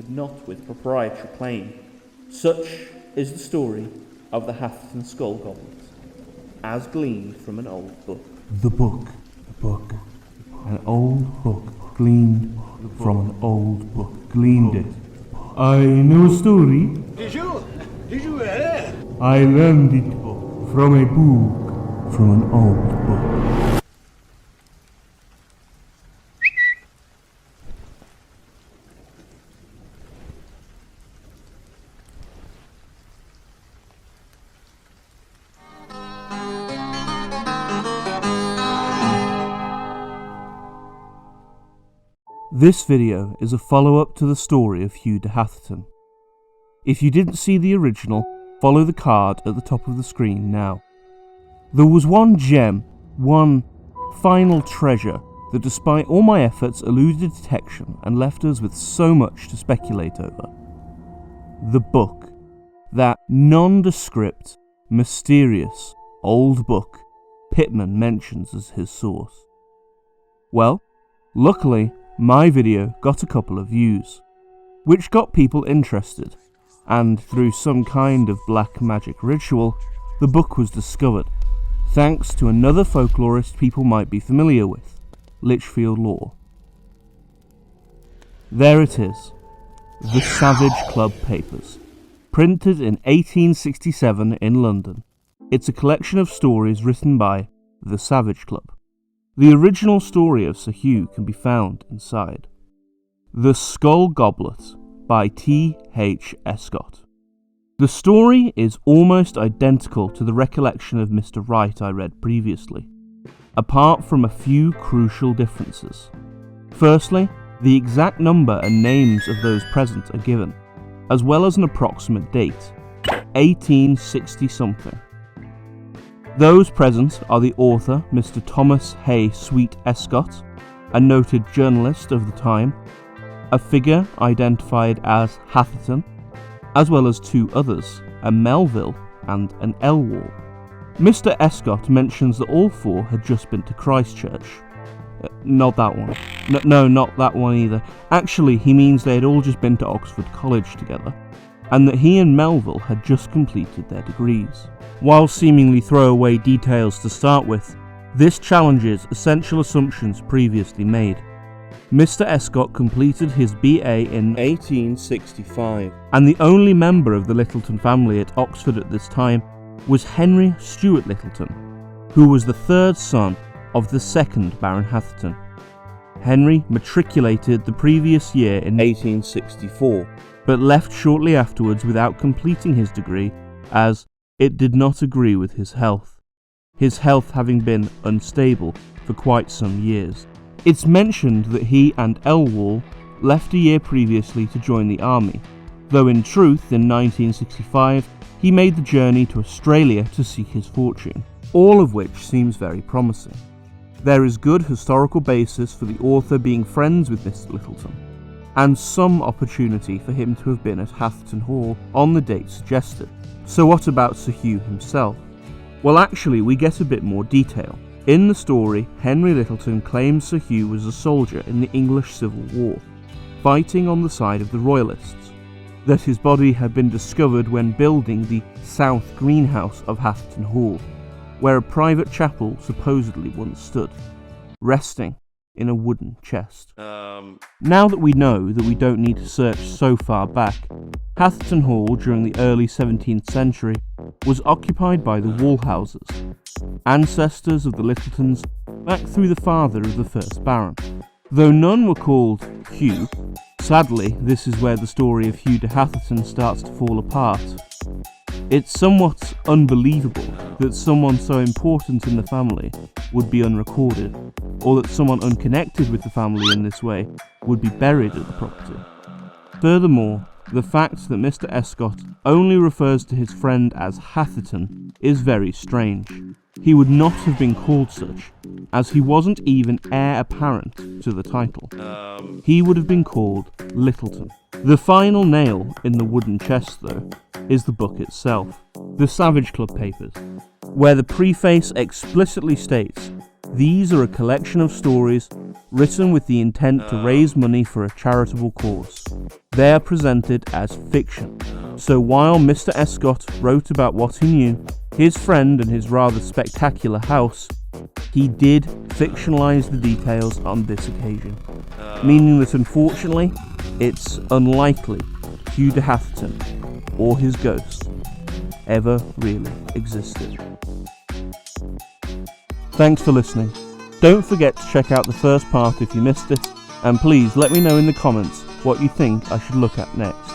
could not with propriety claim. Such is the story of the Hatherton Skull Goblins, as gleaned from an old book. The book. An old book gleaned from an old book. Gleaned it. I know a story. Did you? Eh? I learned it from a book. From an old book. This video is a follow-up to the story of Hugh de Hatherton. If you didn't see the original, follow the card at the top of the screen now. There was one gem, one final treasure, that despite all my efforts eluded detection and left us with so much to speculate over. The book. That nondescript, mysterious, old book Pitman mentions as his source. Well, luckily, my video got a couple of views, which got people interested, and through some kind of black magic ritual, the book was discovered, thanks to another folklorist people might be familiar with, Lichfield Law. There it is, The Savage Club Papers, printed in 1867 in London. It's a collection of stories written by The Savage Club. The original story of Sir Hugh can be found inside. The Skull Goblet by T.H. Escott. The story is almost identical to the recollection of Mr. Wright I read previously, apart from a few crucial differences. Firstly, the exact number and names of those present are given, as well as an approximate date, 1860-something. Those present are the author, Mr. Thomas Hay Sweet Escott, a noted journalist of the time, a figure identified as Hatherton, as well as two others, a Melville and an Elwall. Mr. Escott mentions that all four had just been to Christchurch. Not that one. No, not that one either. Actually, he means they had all just been to Oxford College together, and that he and Melville had just completed their degrees. While seemingly throwaway details to start with, this challenges essential assumptions previously made. Mr. Escott completed his BA in 1865, and the only member of the Littleton family at Oxford at this time was Henry Stuart Littleton, who was the third son of the second Baron Hatherton. Henry matriculated the previous year in 1864, but left shortly afterwards without completing his degree as it did not agree with his health having been unstable for quite some years. It's mentioned that he and Elwall left a year previously to join the army, though in truth in 1965 he made the journey to Australia to seek his fortune, all of which seems very promising. There is good historical basis for the author being friends with Mr. Littleton, and some opportunity for him to have been at Hatherton Hall on the date suggested. So what about Sir Hugh himself? Well, actually we get a bit more detail. In the story, Henry Littleton claims Sir Hugh was a soldier in the English Civil War, fighting on the side of the Royalists, that his body had been discovered when building the South Greenhouse of Hatherton Hall, where a private chapel supposedly once stood, resting in a wooden chest. Now that we know that we don't need to search so far back, Hatherton Hall during the early 17th century was occupied by the Walhouses, ancestors of the Littletons back through the father of the first Baron. Though none were called Hugh, sadly this is where the story of Hugh de Hatherton starts to fall apart. It's somewhat unbelievable that someone so important in the family would be unrecorded, or that someone unconnected with the family in this way would be buried at the property. Furthermore, the fact that Mr. Escott only refers to his friend as Hatherton is very strange. He would not have been called such, as he wasn't even heir apparent to the title. He would have been called Littleton. The final nail in the wooden chest, though, is the book itself, The Savage Club Papers, where the preface explicitly states, "These are a collection of stories written with the intent to raise money for a charitable cause. They are presented as fiction. So while Mr. Escott wrote about what he knew, his friend and his rather spectacular house, he did fictionalize the details on this occasion, meaning that unfortunately, it's unlikely Hugh de Hatherton or his ghost ever really existed. Thanks for listening. Don't forget to check out the first part if you missed it, and please let me know in the comments what you think I should look at next.